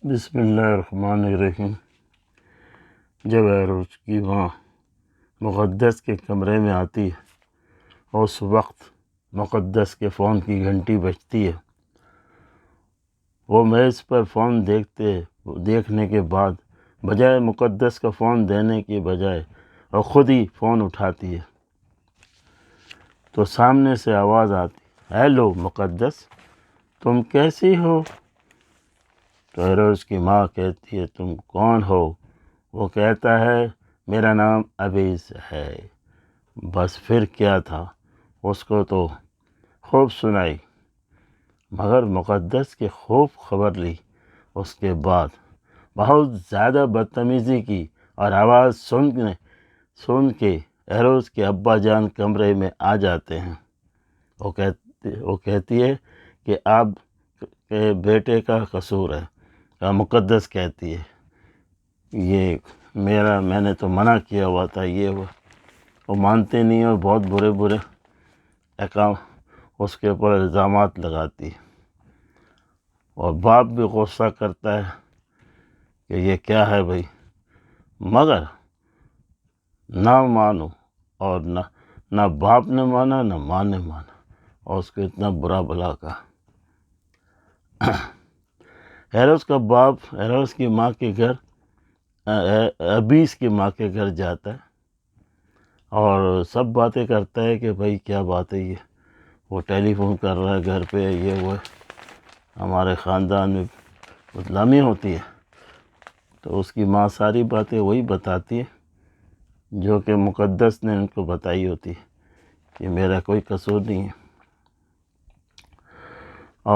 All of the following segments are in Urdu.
بسم اللہ الرحمن الرحیم۔ جب عروج کی ماں مقدس کے کمرے میں آتی ہے، اس وقت مقدس کے فون کی گھنٹی بجتی ہے۔ وہ میز پر فون دیکھنے کے بعد بجائے مقدس کا فون دینے کی بجائے وہ خود ہی فون اٹھاتی ہے تو سامنے سے آواز آتی، ہیلو مقدس، تم کیسی ہو؟ تو عروج کی ماں کہتی ہے، تم کون ہو؟ وہ کہتا ہے، میرا نام ابیز ہے۔ بس پھر کیا تھا، اس کو تو خوب سنائی، مگر مقدس کی خوب خبر لی۔ اس کے بعد بہت زیادہ بدتمیزی کی اور آواز سن کے عروج کے ابا جان کمرے میں آ جاتے ہیں۔ وہ کہتی ہے کہ آپ کے بیٹے کا قصور ہے۔ مقدس کہتی ہے، میں نے تو منع کیا ہوا تھا، وہ مانتے نہیں اور بہت برے احکام اس کے اوپر الزامات لگاتی ہے، اور باپ بھی غصہ کرتا ہے کہ یہ کیا ہے بھائی، مگر نہ مانو، اور نہ باپ نے مانا نہ ماں نے مانا، اور اس کو اتنا برا بلا کہا۔ عروج کا باپ عروج کی ماں کے گھر، ابیس کی ماں کے گھر جاتا ہے اور سب باتیں کرتا ہے کہ بھائی کیا بات ہے، یہ وہ ٹیلی فون کر رہا ہے گھر پہ، یہ وہ ہمارے خاندان میں بدنامی ہوتی ہے۔ تو اس کی ماں ساری باتیں وہی بتاتی ہے جو کہ مقدس نے ان کو بتائی ہوتی ہے کہ میرا کوئی قصور نہیں ہے۔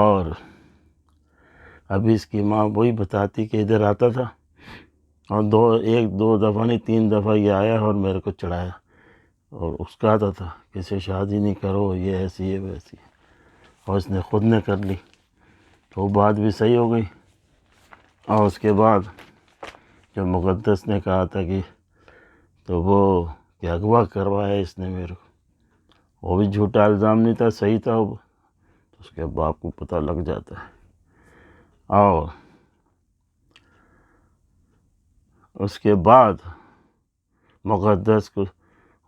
اور ابھی اس کی ماں وہی بتاتی کہ ادھر آتا تھا اور ایک دو دفعہ نہیں 3 دفعہ یہ آیا اور میرے کو چڑھایا، اور اس کا آتا تھا کہ اسے شادی نہیں کرو، یہ ایسی ہے ویسی ہے، اور اس نے خود نے کر لی، تو وہ بات بھی صحیح ہو گئی۔ اور اس کے بعد جب مقدس نے کہا تھا کہ تو وہ کہ اغوا کروایا اس نے میرے کو، وہ بھی جھوٹا الزام نہیں تھا، صحیح تھا وہ، تو اس کے باپ کو پتہ لگ جاتا ہے۔ اور اس کے بعد مقدس کو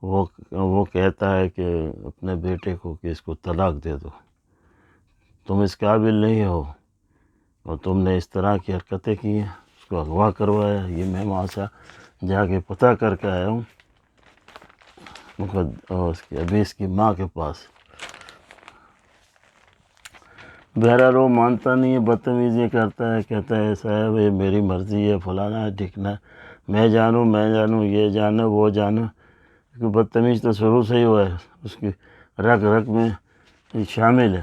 وہ کہتا ہے کہ اپنے بیٹے کو کہ اس کو طلاق دے دو، تم اس قابل نہیں ہو، اور تم نے اس طرح کی حرکتیں کی ہیں، اس کو اغوا کروایا۔ یہ میں وہاں سے جا کے پتہ کر کے آیا ہوں ابھی اس کی ماں کے پاس۔ بہرحال وہ مانتا نہیں ہے، بدتمیزی کرتا ہے، کہتا ہے صاحب یہ میری مرضی ہے، فلانا ہے ٹھکنا ہے، میں جانوں، یہ جانا وہ جانا۔ بدتمیز تو شروع سے ہی ہوا ہے، اس کی رگ میں شامل ہے۔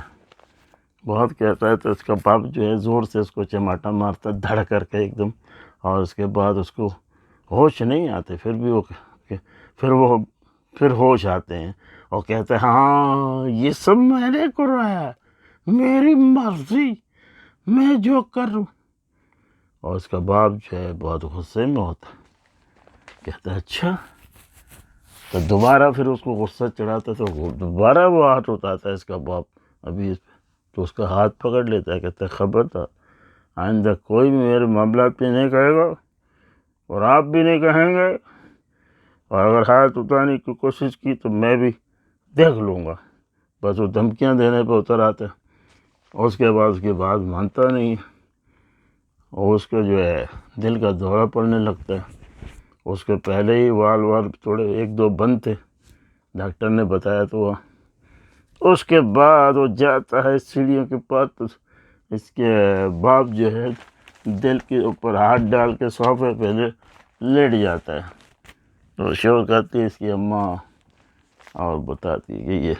بہت کہتا ہے تو اس کا باپ جو ہے زور سے اس کو چماٹا مارتا دھڑ کر کے ایک دم، اور اس کے بعد اس کو ہوش نہیں آتے، پھر ہوش آتے ہیں اور کہتے ہیں ہاں یہ سب میں نے کرایا، میری مرضی، میں جو کروں۔ اور اس کا باپ جو ہے بہت غصے میں ہوتا ہے، کہتا ہے اچھا، تو دوبارہ پھر اس کو غصہ چڑھاتا تو دوبارہ وہ ہاتھ اٹھاتا ہے اس کا باپ ابھی اس پہ، تو اس کا ہاتھ پکڑ لیتا ہے، کہتا ہے خبردار آئندہ کوئی بھی میرے معاملات پہ نہیں کہے گا، اور آپ بھی نہیں کہیں گے، اور اگر ہاتھ اٹھانے کی کوشش کی تو میں بھی دیکھ لوں گا۔ بس وہ دھمکیاں دینے پہ اتر آتا ہے، اور اس کے بعد مانتا نہیں، اور اس کا جو ہے دل کا دورہ پڑنے لگتا ہے۔ اس کے پہلے ہی وال تھوڑے 1-2 بند تھے، ڈاکٹر نے بتایا تو وہ اس کے بعد وہ جاتا ہے سیڑھیوں کے پاس، تو اس کے باپ جو ہے دل کے اوپر ہاتھ ڈال کے صوفے پہ لیٹ جاتا ہے، تو شور کرتی ہے اس کی اماں اور بتاتی ہے کہ یہ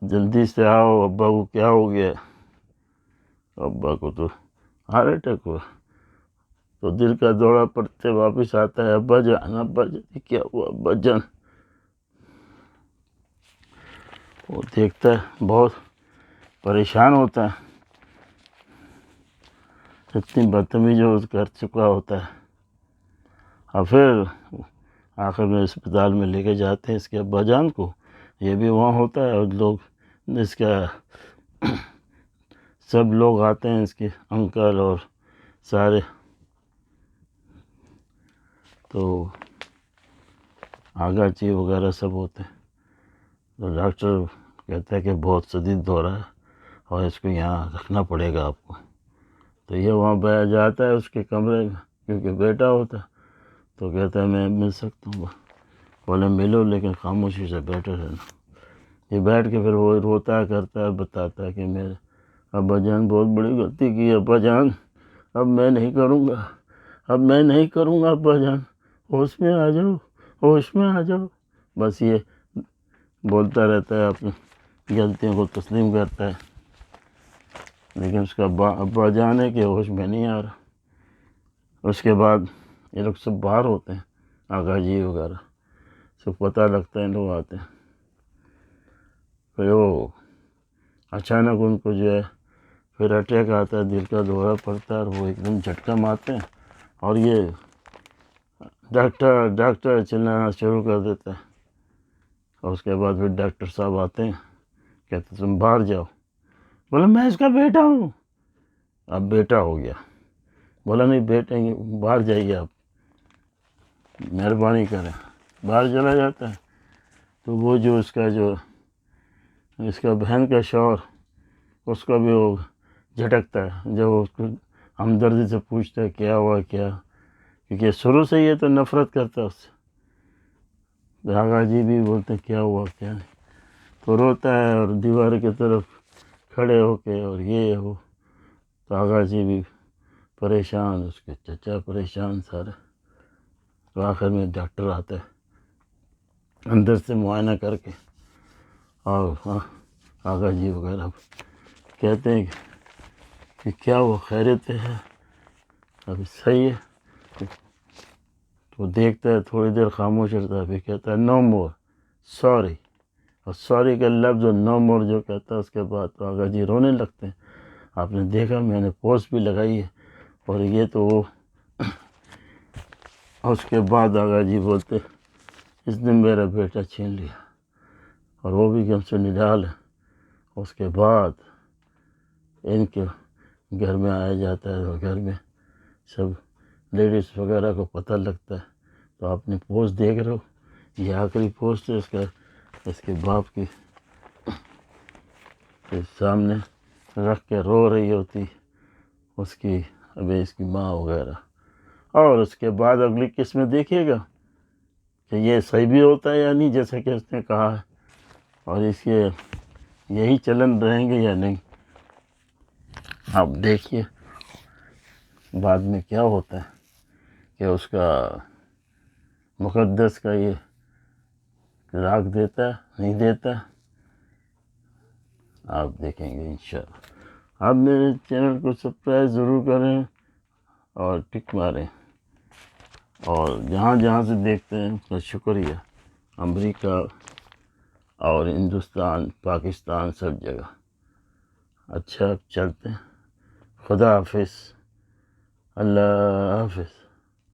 جلدی سے آؤ، ابا کو کیا ہو گیا۔ ابا کو تو ہارٹ اٹیک ہوا، تو دل کا دورہ پڑتے واپس آتا ہے، ابا جان کیا ہوا ابا جان؟ وہ دیکھتا ہے بہت پریشان ہوتا ہے، اتنی بدتمیزی وہ کر چکا ہوتا ہے، اور پھر آخر میں اسپتال میں لے کے جاتے ہیں اس کے ابا جان کو، یہ بھی وہاں ہوتا ہے، اور سب لوگ آتے ہیں، اس کے انکل اور سارے تو آگاچی وغیرہ سب ہوتے ہیں. تو ڈاکٹر کہتا ہے کہ بہت شدید دورہ ہے اور اس کو یہاں رکھنا پڑے گا آپ کو. تو یہ وہاں بیٹھ جاتا ہے اس کے کمرے میں، کیونکہ بیٹا ہوتا ہے. تو کہتا ہے میں مل سکتا ہوں. بولے ملو لیکن خاموشی سے بیٹھے رہنا. یہ بیٹھ کے پھر وہ روتا ہے، کرتا ہے، بتاتا ہے کہ میرے ابا جان بہت بڑی غلطی کی. ابا جان اب میں نہیں کروں گا، اب میں نہیں کروں گا ابا جان، ہوش میں آ جاؤ، ہوش میں آ جاؤ. بس یہ بولتا رہتا ہے، اپنی غلطیوں کو تسلیم کرتا ہے. لیکن اس کا ابا جان ہے کہ ہوش میں نہیں آ رہا. اس کے بعد یہ لوگ سب باہر ہوتے ہیں، آغا جی وغیرہ سب پتہ لگتا ہے، ان لوگ آتے ہیں. پھر وہ اچانک ان کو جو ہے پھر اٹیک آتا ہے، دل کا دورہ پڑتا ہے، اور وہ ایک دم جھٹکا مارتے ہیں اور یہ ڈاکٹر ڈاکٹر چلانا شروع کر دیتا ہے. اور اس کے بعد پھر ڈاکٹر صاحب آتے ہیں، کہتے تم باہر جاؤ. بولا میں اس کا بیٹا ہوں. اب بیٹا ہو گیا. بولا نہیں بیٹے باہر جائیے آپ، مہربانی کریں. باہر چلا جاتا ہے. تو وہ جو اس کا بہن کا شوہر، اس کو بھی وہ جھٹکتا ہے جب وہ اس کو ہمدردی سے پوچھتا ہے کیا ہوا کیا، کیونکہ شروع سے یہ تو نفرت کرتا ہے اس سے. آغا جی بھی بولتے ہیں کیا ہوا کیا نہیں. تو روتا ہے اور دیوار کی طرف کھڑے ہو کے، اور یہ ہو. تو آغا جی بھی پریشان، اس کے چچا پریشان سارے. تو آخر میں ڈاکٹر آتا ہے اندر سے معائنہ کر کے، اور آغا جی وغیرہ کہتے ہیں کہ کیا وہ خیریت ہے، ابھی صحیح ہے. تو دیکھتا ہے، تھوڑی دیر خاموش رہتا ہے، پھر کہتا ہے نو مور سوری. اور سوری کا لفظ اور نو مور جو کہتا ہے، اس کے بعد تو آغا جی رونے لگتے ہیں. آپ نے دیکھا میں نے پوسٹ بھی لگائی ہے. اور یہ تو وہ اس کے بعد آغا جی بولتے اس نے میرا بیٹا چھین لیا، اور وہ بھی ہم سے نڈال ہے. اس کے بعد ان کے گھر میں آیا جاتا ہے، اور گھر میں سب لیڈیز وغیرہ کو پتہ لگتا ہے. تو آپ نے پوسٹ دیکھ رہے ہو، یہ آخری پوسٹ ہے اس کے باپ کی سامنے رکھ کے رو رہی ہوتی اس کی ابھی اس کی ماں وغیرہ. اور اس کے بعد اگلی قسط میں دیکھیے گا کہ یہ صحیح بھی ہوتا ہے یا نہیں، جیسا کہ اس نے کہا ہے، اور اس کے یہی چلن رہیں گے یا نہیں. آپ دیکھیے بعد میں کیا ہوتا ہے کہ اس کا مقدس کا یہ راگ دیتا ہے نہیں دیتا. آپ دیکھیں گے انشاءاللہ. آپ میرے چینل کو سبسکرائب ضرور کریں اور ٹک ماریں، اور جہاں جہاں سے دیکھتے ہیں اس کا شکریہ. امریکہ اور ہندوستان، پاکستان، سب جگہ. اچھا چلتے ہیں. خدا حافظ. اللہ حافظ.